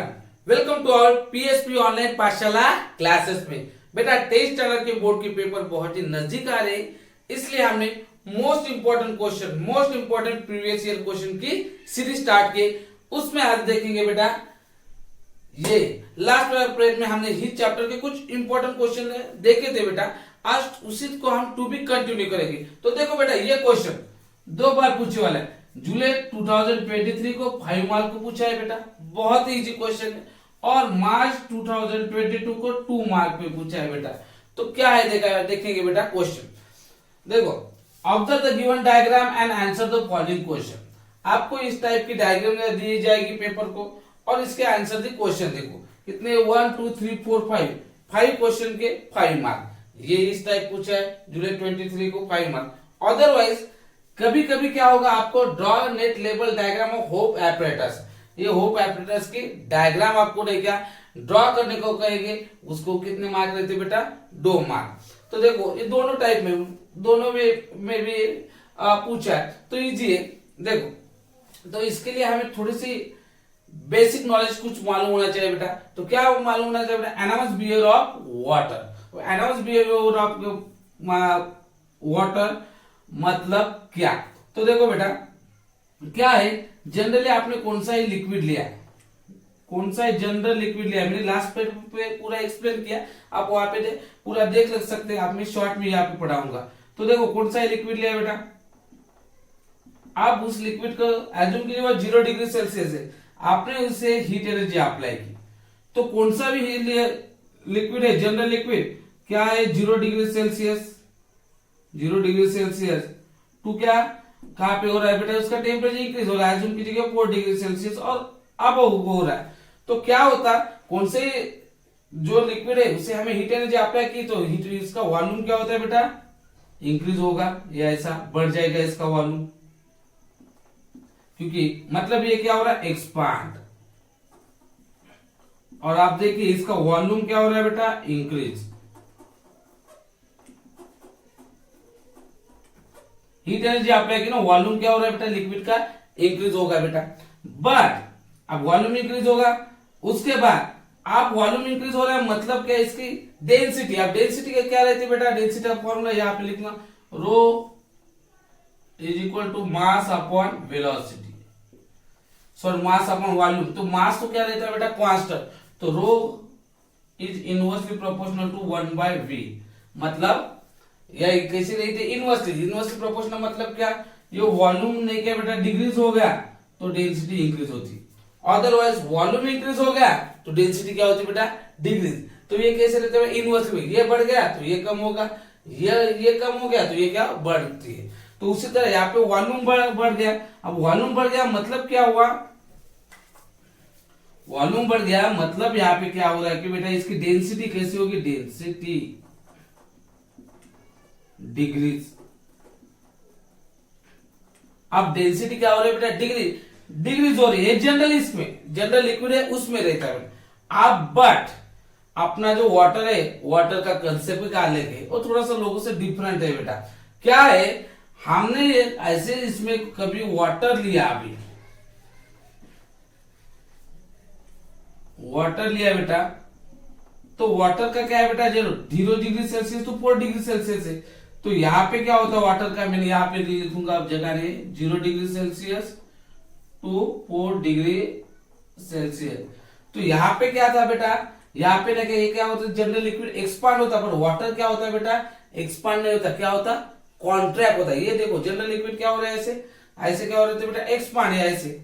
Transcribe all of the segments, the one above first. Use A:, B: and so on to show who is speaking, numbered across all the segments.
A: Everyone, welcome to our PSP online pathshala classes में। बेटा 23 standard के बोर्ड के पेपर बहुत ही नजदीक आ रहे हैं, इसलिए हमने most important previous year question की सीरीज स्टार्ट की। उसमें आज देखेंगे बेटा ये लास्ट पीरियड में हमने हिट चैप्टर के कुछ इंपॉर्टेंट क्वेश्चन देखे थे बेटा। आज उसी को हम टू बी कंटिन्यू करेंगे। तो देखो बेटा ये क्वेश्चन 2 बार पूछने वाला है। जुलाई 2023 को 5 मार्क को पूछा है बेटा, बहुत ही इजी क्वेश्चन है। और मार्च 2022 को 2 मार्क पे पूछा है बेटा। तो क्या है देखेंगे बेटा क्वेश्चन। देखो, observe the given diagram and answer the following question. आपको इस टाइप की डायग्राम दी जाएगी पेपर को और इसके आंसर दी क्वेश्चन। देखो कितने 1 2 3 4 5 क्वेश्चन के 5 मार्क। ये इस टाइप पूछा है जुलाई 23 को 5 मार्क। अदरवाइज कभी कभी क्या होगा, आपको draw net level diagram of hope apparatus. ये होप एपरेटस की डायग्राम आपको क्या ड्रॉ करने को कहेंगे, उसको कितने मार्क रहते बेटा 2 मार्क। तो देखो ये दोनों टाइप में दोनों में भी पूछा है तो इजी है। देखो तो इसके लिए हमें थोड़ी सी बेसिक नॉलेज कुछ मालूम होना चाहिए बेटा। तो क्या मालूम होना चाहिए बेटा, anomalous behaviour of water. Anomalous behaviour of water मतलब क्या। तो देखो बेटा क्या है, जनरली आपने कौन सा ही लिक्विड लिया, कौन सा जनरल लिक्विड लिया, मैंने लास्ट पेज पे पूरा एक्सप्लेन किया, आप वहां पे पूरा देख सकते हैं। आप मैं शॉर्ट में यहाँ पे पढ़ाऊंगा। तो देखो कौन सा लिक्विड लिया बेटा, आप उस लिक्विड को एज्यूम कीजिए वो 0 डिग्री सेल्सियस है, आपने उसे हीट एनर्जी अप्लाई की। तो कौन सा भी लिक्विड है जनरल लिक्विड, क्या है 0 degree Celsius, 0 degree Celsius to क्या कहां पे हो रहा है बेटा, उसका टेम्परेचर इंक्रीज हो रहा है, एज्यूम कीजिए 4 डिग्री सेल्सियस और अब हो रहा है। तो क्या होता, कौन से जो लिक्विड है उसे हमें हीट एनर्जी अप्लाई की तो हीट इसका वॉल्यूम क्या होता है बेटा इंक्रीज होगा, या ऐसा बढ़ जाएगा इसका वॉल्यूम, क्योंकि मतलब ये क्या हो रहा है एक्सपांड। और आप देखिए इसका वॉल्यूम क्या हो रहा है बेटा इंक्रीज। हीट एनर्जी अप्लाई की ना, वॉल्यूम क्या हो रहा है बेटा लिक्विड का इंक्रीज होगा बेटा। बट अब वॉल्यूम इंक्रीज होगा, उसके बाद आप वॉल्यूम इंक्रीज हो रहा है मतलब क्या, इसकी डेंसिटी। अब डेंसिटी का क्या रहती है बेटा, डेंसिटी का फॉर्मूला यहाँ पे लिखना, rho is equal to mass upon velocity, sorry mass upon volume. तो मास तो क्या रहता है बेटा कांस्टेंट, तो rho is inversely proportional to 1/v। मतलब यह कैसे रहती है इनवर्सली प्रोपोर्शनल, मतलब क्या, ये वॉल्यूम नहीं क्या बेटा डिक्रीज हो गया तो डेंसिटी इंक्रीज होती, अदरवाइज वॉल्यूम इंक्रीज हो गया तो डेंसिटी क्या होती बेटा डिक्रीज। तो ये कैसे रहते हैं इनवर्सली, ये बढ़ गया तो ये कम होगा, ये कम हो गया तो ये क्या बढ़ती है। तो उसी तरह यहाँ पे वॉल्यूम बढ़ गया। अब वॉल्यूम बढ़ गया मतलब क्या हुआ, वॉल्यूम बढ़ गया मतलब यहाँ पे क्या हो रहा है कि बेटा इसकी डेंसिटी कैसी होगी, डेंसिटी डिग्रीज। अब डेंसिटी क्या हो रही है बेटा डिग्रीज हो रही है जनरल, इसमें जनरल लिक्विड है उसमें रहता है। अब बट अपना जो वाटर है, वाटर का कंसेप्ट का अलग है, वो थोड़ा सा लोगों से डिफरेंट है बेटा। क्या है, हमने ऐसे इसमें कभी वाटर लिया, अभी वाटर लिया बेटा, तो वाटर का क्या है बेटा 0 degree Celsius to 4 degree Celsius है। तो यहाँ पे क्या होता है वाटर का, मैंने यहाँ पे लिखूंगा अब जगह नहीं, 0 degree Celsius to 4 degree Celsius. तो यहाँ पे क्या था बेटा, यहाँ पे ना क्या होता है जनरल लिक्विड एक्सपांड होता, पर वाटर क्या होता है बेटा एक्सपांड नहीं होता, क्या होता कॉन्ट्रैक्ट होता है। ये देखो जनरल लिक्विड क्या हो रहा है ऐसे, ऐसे क्या हो रहे थे बेटा एक्सपांड है, ऐसे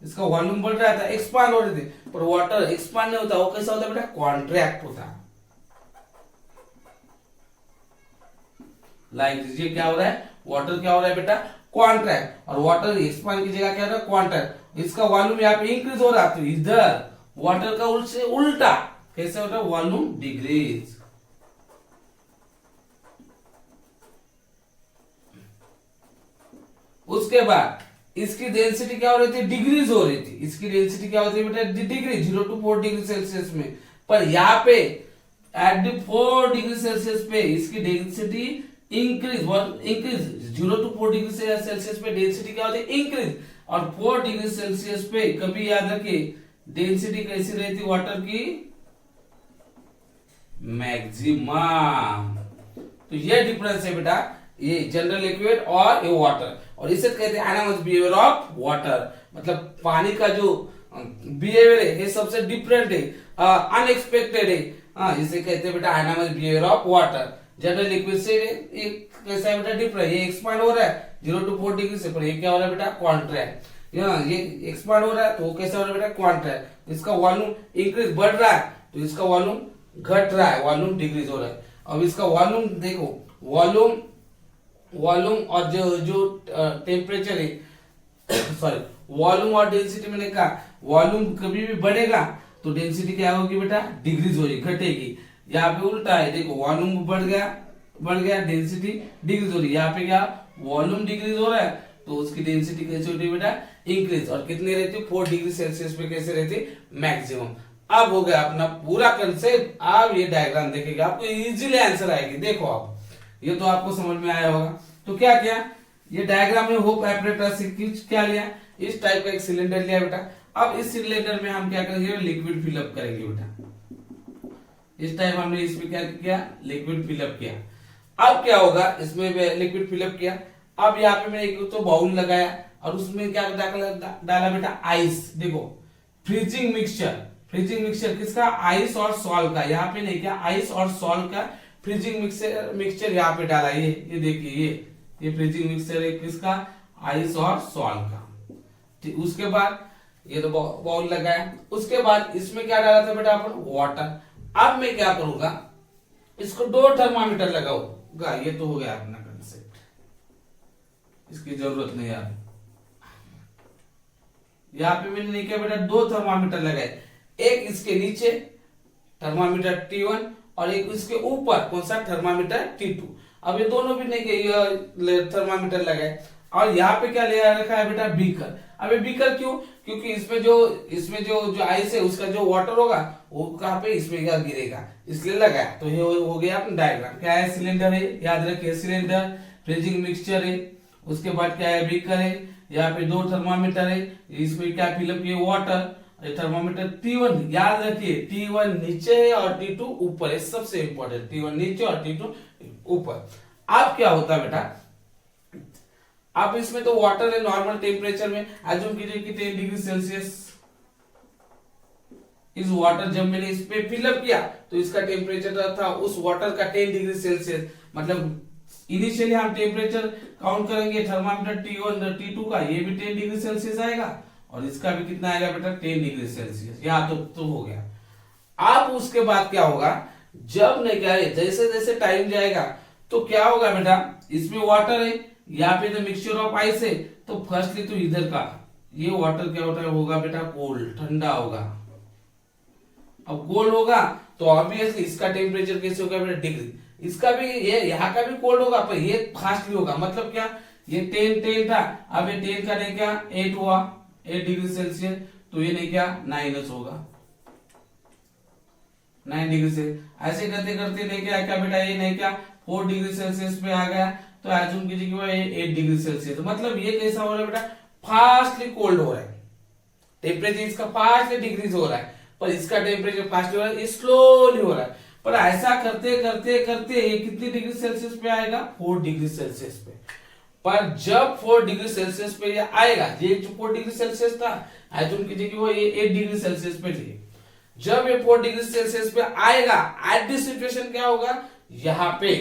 A: इसका वॉल्यूम बढ़ रहा था एक्सपांड हो रहे थे, पर वाटर एक्सपांड नहीं होता, वो कैसा होता है बेटा कॉन्ट्रैक्ट होता। लाइक ये क्या हो रहा है, वाटर क्या हो रहा है बेटा कॉन्ट्रैक्ट, और वाटर एक्सपांड की जगह क्या हो रहा है कॉन्ट्रैक्ट। इसका वॉल्यूम यहाँ पे इंक्रीज हो रहा, तो इधर वाटर का उल्टा कैसे होता है वॉल्यूम डिक्रीज। उसके बाद इसकी डेंसिटी क्या हो रही थी डिग्रीज हो रही थी, इसकी डेंसिटी क्या होती है बेटा डिग्री 0 टू 4 डिग्री सेल्सियस में। पर यहाँ पे एट 4 डिग्री सेल्सियस पे इसकी density increase 0 to 4 degree Celsius पे डेंसिटी क्या होती है इंक्रीज, और 4 डिग्री सेल्सियस पे कभी याद रखिए डेंसिटी कैसी रहती वाटर की, मैक्सिमम। तो ये डिफरेंस है बेटा, ये जनरल लिक्विड और ये वाटर, और इसे कहते हैं एनामस बिहेवियर ऑफ वाटर। मतलब पानी का जो बिहेवियर है ये सबसे डिफरेंट है, अनएक्सपेक्टेड है। इसे कहते हैं बेटा anomalous behaviour of water. General liquid से ये कैसा है बेटा, डिफरेंट। ये एक्सपांड हो रहा है 0 to 4 डिग्री से, पर ये क्या हो रहा है बेटा, कॉन्ट्रैक्ट। ये एक्सपांड हो रहा है तो वो कैसा हो रहा है बेटा, कॉन्ट्रैक्ट। इसका वॉल्यूम इंक्रीज बढ़ रहा है तो इसका वॉल्यूम घट रहा है, वॉल्यूम डिक्रीज हो रहा है। अब इसका वॉल्यूम देखो, वॉल्यूम और जो टेम्परेचर है सॉरी, वॉल्यूम और डेंसिटी, मैंने कहा वॉल्यूम कभी भी बढ़ेगा तो डेंसिटी क्या होगी बेटा, डिक्रीज होगी, घटेगी। यहाँ पे उल्टा है, देखो वॉल्यूम बढ़ गया डेंसिटी डिक्रीज हो रही है। यहाँ पे क्या, वॉल्यूम डिक्रीज हो रहा है तो उसकी डेंसिटी कैसे होती है बेटा, इंक्रीज। और कितनी रहती है, 4 डिग्री सेल्सियस पे कैसे रहती है, मैक्सिमम। अब हो गया अपना पूरा कंसेप्ट। आप ये डायग्राम देखेंगे आपको इजीली आंसर आएगी। देखो आप, ये तो आपको समझ में आया होगा। तो क्या किया, ये डायग्राम में होप एपरेटस से क्या लिया, इस टाइप का एक सिलेंडर लिया बेटा। अब इस सिलेंडर में हम क्या करेंगे, लिक्विड फिलअप करेंगे बेटा। इस टाइम हमने इसमें क्या किया, लिक्विड फिलअप किया। अब क्या होगा, इसमें लिक्विड फिलअप किया। अब यहाँ पे मैंने एक तो बाउल लगाया और उसमें क्या डाला बेटा, आइस। देखो फ्रीजिंग मिक्सचर किसका, आइस और सॉल्ट का। यहाँ पे नहीं क्या, आइस और सॉल्ट का फ्रीजिंग मिक्सचर यहाँ पे डाला। ये देखिए, ये फ्रीजिंग मिक्सचर है किसका, आइस और सॉल्ट का। ठीक, उसके बाद ये तो बाउल लगाया। उसके बाद इसमें क्या डाला था बेटा, अपन वाटर। अब मैं क्या करूंगा, इसको 2 थर्मामीटर लगाऊंगा। ये तो हो गया अपना कंसेप्ट, इसकी जरूरत नहीं यार। यहाँ पे मैंने नहीं किया बेटा, 2 थर्मामीटर लगाए, एक इसके नीचे थर्मामीटर T1 और एक इसके ऊपर कौन सा, थर्मामीटर T2। अब ये दोनों भी नहीं थर्मामीटर लगाए। और यहाँ पे क्या ले रखा है बेटा, बीकर। अब ये बीकर क्यों, क्योंकि इसमें जो आइस है उसका जो वाटर होगा वो कहाँ पे, इसमें क्या गिरेगा, इसलिए लगाया। तो ये हो गया अपना डायग्राम। क्या है, सिलेंडर है, याद रखिए सिलेंडर, फ्रीजिंग मिक्सचर है। उसके बाद क्या है, बीकर है, यहाँ पे 2 थर्मामीटर है, इसमें क्या फिलअप किया, वाटर। थर्मामीटर T1 याद रखिए, T1 नीचे है और T2 ऊपर है, सबसे इंपॉर्टेंट, T1 नीचे और T2 ऊपर। अब क्या होता है बेटा, अब इसमें तो वाटर है नॉर्मल टेम्परेचर में, एज्यूम कीजिए कि 10 डिग्री सेल्सियस। इस वाटर जब मैंने इस पे फिलअप किया तो इसका टेम्परेचर था उस वाटर का 10 डिग्री सेल्सियस। मतलब इनिशियली हम टेम्परेचर काउंट करेंगे थर्मामीटर T1 T2 का, ये भी 10 डिग्री सेल्सियस आएगा और इसका भी कितना आएगा बेटा, 10 डिग्री सेल्सियस। यहाँ तो हो गया। अब उसके बाद क्या होगा, जब नहीं क्या है, जैसे जैसे टाइम जाएगा तो क्या होगा बेटा, इसमें वाटर है, यहाँ पे तो मिक्सचर ऑफ आइस है। तो फर्स्टली तो इधर का ये वाटर क्या होगा बेटा, कोल्ड, ठंडा होगा। अब कोल्ड होगा तो ऑब्वियसली इसका टेम्परेचर कैसे होगा बेटा, डिग्री। इसका भी, ये यहाँ का भी कोल्ड होगा, पर ये फास्टली होगा। मतलब क्या, ये 10 था, अब ये 10 का नहीं क्या 8 हुआ, 8 डिग्री सेल्सियस। तो ये नहीं क्या 9 होगा, 9 डिग्री से। ऐसे करते करते नहीं क्या बेटा, ये नहीं क्या 4 डिग्री सेल्सियस पे आ गया। तो एज्यूम कीजिए कि ये 8 डिग्री सेल्सियस। मतलब ये कैसा हो रहा है बेटा, फास्टली कोल्ड हो रहा है। टेम्परेचर इसका फास्टली डिक्रीज हो रहा है, पर इसका टेम्परेचर फास्टली हो रहा है, स्लोली हो रहा है। पर ऐसा करते करते करते ये कितनी डिग्री सेल्सियस पे आएगा, 4 डिग्री सेल्सियस पे। पर जब 4 डिग्री सेल्सियस पे ये आएगा, ये जो 4 डिग्री सेल्सियस था, एज्यूम कीजिए कि वो ये 8 डिग्री सेल्सियस पे थी। जब ये 4 डिग्री सेल्सियस पे आएगा, एट दिस सिचुएशन क्या होगा, यहाँ पे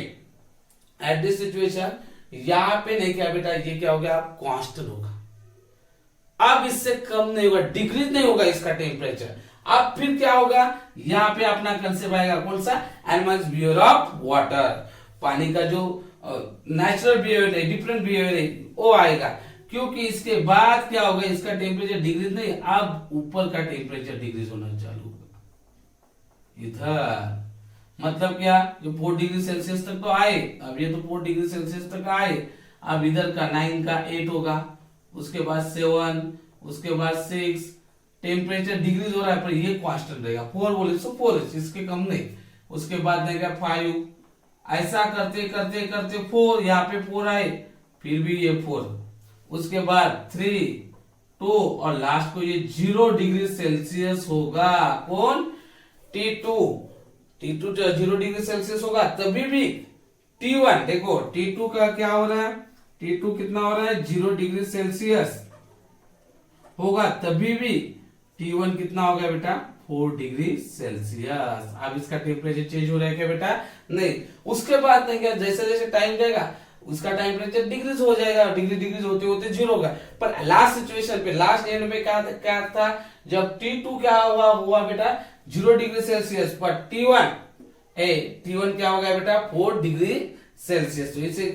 A: एट दिस सिचुएशन यहाँ पे नहीं क्या बेटा, ये क्या हो गया, कांस्टेंट होगा। अब इससे कम नहीं होगा, डिक्रीज नहीं होगा इसका टेम्परेचर। अब फिर क्या होगा, यहाँ पे अपना कंसेप्ट आएगा कौन सा, एनहांस्ड बिहेवियर ऑफ वाटर। पानी का जो नेचुरल बिहेवियर है, डिफरेंट बिहेवियर है, वो आएगा। क्योंकि इसके बाद क्या होगा, इसका टेम्परेचर डिक्रीज नहीं, अब ऊपर का टेम्परेचर डिक्रीज होना चालू होगा इधर। मतलब क्या, जो 4 डिग्री सेल्सियस तक तो आए, अब ये तो 4 डिग्री सेल्सियस तक आए। अब इधर का 9 का 8 होगा, उसके बाद 7, उसके बाद 6, टेम्परेचर डिक्रीज हो रहा है पर ये कांस्टेंट रहेगा। 4 बोले तो 4, इसके कम नहीं। उसके बाद देगा 5, ऐसा करते करते करते 4, यहाँ पे 4 आए, फिर भी ये 4। उसके बाद 3, टू और लास्ट को ये 0 डिग्री सेल्सियस होगा। कौन? T2। T2 0 डिग्री सेल्सियस होगा तभी भी T1 देखो T2 का क्या हो रहा है, T2 कितना हो रहा है 0 डिग्री सेल्सियस होगा तभी भी T1 कितना हो गया बेटा 4 डिग्री सेल्सियस। अब इसका टेम्परेचर चेंज हो रहा है क्या बेटा? नहीं। उसके बाद नहीं क्या, जैसे जैसे टाइम जाएगा उसका टेम्परेचर डिक्रीज हो जाएगा, डिक्रीज होते होते 0 होगा। पर लास्ट सिचुएशन पे लास्ट एंड में क्या था जब T2 क्या हुआ बेटा 0 डिग्री सेल्सियस, पर T1 क्या हो गया बेटा 4 डिग्री सेल्सियस। तो इसे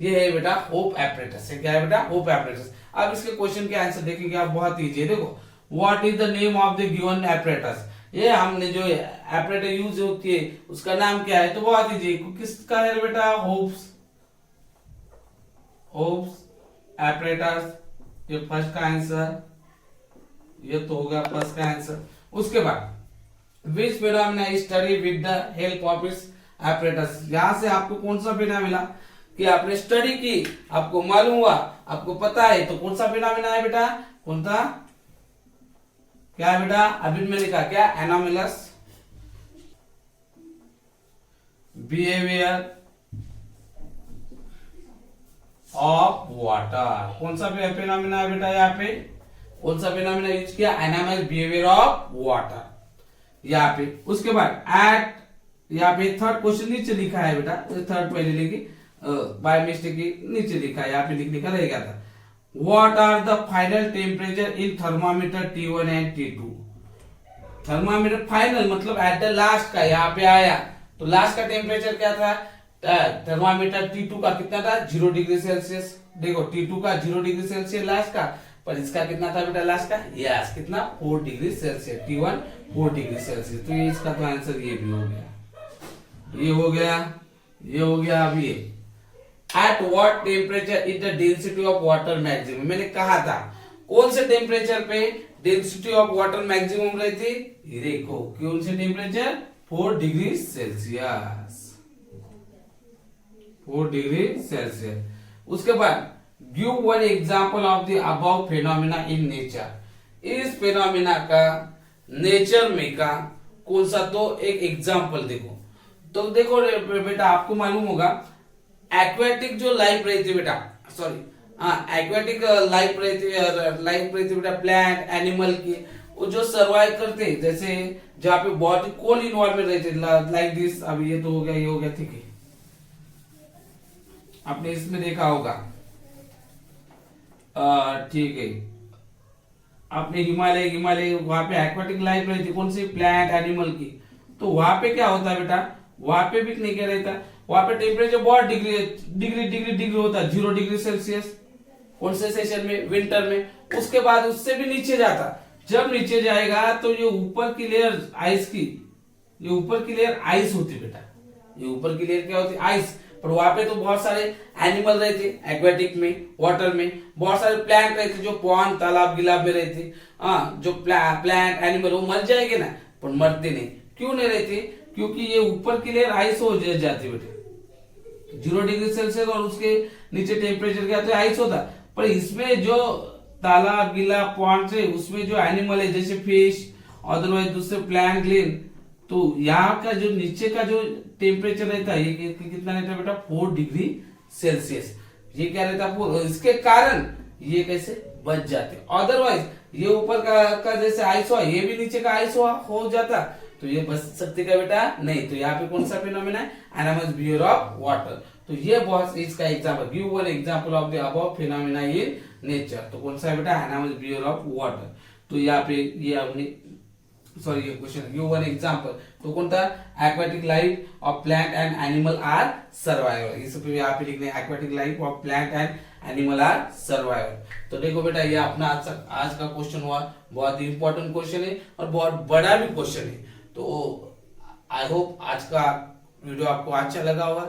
A: ये है बेटा होप एपरेटस है। क्या है बेटा? Hope apparatus. अब इसके क्वेश्चन के आंसर देखेंगे आप, बहुत इजी है। देखो what is the name of the given apparatus, ये हमने जो एपरेटर यूज होती है उसका नाम क्या है? तो बहुत इजी, किसका है बेटा? Hope's apparatus. ये फर्स्ट का आंसर, ये तो हो गया फर्स्ट का आंसर। उसके बाद which phenomena study with the help of its apparatus, यहां से आपको कौन सा फिनोमेना मिला कि आपने स्टडी की, आपको मालूम हुआ, आपको पता है, तो कौन सा फिनोमेना है बेटा? कौन सा? क्या है बेटा? अभी मैंने कहा क्या? Anomalous behaviour of water. कौन सा फिनोमेना है बेटा? यहाँ पे कौन सा फिनोमेना यूज किया? एनोमलस बिहेवियर ऑफ वाटर यहाँ पे। उसके बाद एट, यहाँ पे थर्ड क्वेश्चन नीचे लिखा है बेटा, थर्ड पहले लिखी बाय मिस्टेक नीचे लिखा है, यहाँ पे लिखने का रह गया था। What are the final temperature in thermometer T1 and T2। Thermometer final मतलब एट द लास्ट का यहाँ पे आया, तो लास्ट का टेम्परेचर क्या था? थर्मामीटर T2 का कितना था? 0 डिग्री सेल्सियस। देखो T2 का 0 डिग्री सेल्सियस लास्ट का, पर इसका कितना था बेटा लास्ट का? यस, कितना? 4 degree Celsius. T1 4 degree Celsius. तो ये इसका तो आंसर ये भी हो गया, ये हो गया, ये हो गया। अब ये at what temperature is the density of water maximum, मैंने कहा था कौन से टेम्परेचर पे डेंसिटी ऑफ वाटर मैक्सिमम रहती? ये देखो कौन से temperature? 4 degree Celsius, 4 degree Celsius. उसके बाद give one example of the above phenomena in nature, इस फेनोमेना का नेचर में का कौन सा? तो एक एग्जांपल देखो। तो देखो बेटा आपको मालूम होगा एक्वेटिक जो लाइफ रहती है बेटा, सॉरी एक्वेटिक लाइफ रहती बेटा प्लांट एनिमल की, वो जो सर्वाइव करते हैं, जैसे जहाँ पे बहुत ही कोल इन्वॉल्वमेंट रहते लाइक दिस। अब ये तो हो गया, ये हो गया, ठीक है, आपने इसमें देखा होगा, ठीक है, आपने हिमालय वहां पे एक्वेटिक लाइफ रहती कौन सी? प्लांट एनिमल की। तो वहां पे क्या होता है बेटा? वहां पे भी नहीं क्या रहता, वहां पे टेम्परेचर बहुत डिग्री होता है, 0 डिग्री सेल्सियस। कौन से सेशन में? विंटर में। उसके बाद उससे भी नीचे जाता, जब नीचे जाएगा तो ये ऊपर की लेयर आइस की, ये ऊपर की लेयर आइस होती बेटा, ये ऊपर की लेयर क्या होती? आइस। पर वहां पे तो बहुत सारे एनिमल रहते एक्वेटिक में, वाटर में बहुत सारे प्लांट रहते जो पॉन्ड तालाब गिलाब में रहते। जो प्लांट एनिमल वो मर जाएंगे ना, पर मरते नहीं। क्यों नहीं रहते? क्योंकि ये ऊपर की लेयर आइस हो जाती बेटे, 0 डिग्री सेल्सियस, और उसके नीचे टेम्परेचर क्या होता है? आइस होता। पर इसमें जो तालाब गिला पॉन्ड है उसमें जो एनिमल है जैसे फिश, अदरवाइज दूसरे प्लांट ग्लेन, तो यहाँ का जो नीचे का जो टेम्परेचर रहता है ये कितना रहता है बेटा? 4 डिग्री सेल्सियस। ये क्या रहता है? इसके कारण ये कैसे बच जाते, अदरवाइज ये ऊपर का जैसे आइस हुआ, ये भी नीचे का आइस हो जाता, तो ये बच सकते क्या बेटा? नहीं। तो यहाँ पे कौन सा फिनोमेना है? Anomalous behaviour of water. तो ये बहुत इसका example, give one example of the above phenomena in nature. तो कौन सा है बेटा? Anomalous behaviour of water. तो यहाँ पे ये अपनी सॉरी ये क्वेश्चन गिव वन एग्जांपल, तो कौन था? Aquatic life of plant and animal are survival. इस पे यहाँ पे लिखने aquatic life of plant and animal are survival. तो देखो बेटा ये अपना आज का क्वेश्चन हुआ, बहुत ही इंपॉर्टेंट क्वेश्चन है और बहुत बड़ा भी क्वेश्चन है। तो आई होप आज का वीडियो आपको अच्छा लगा होगा।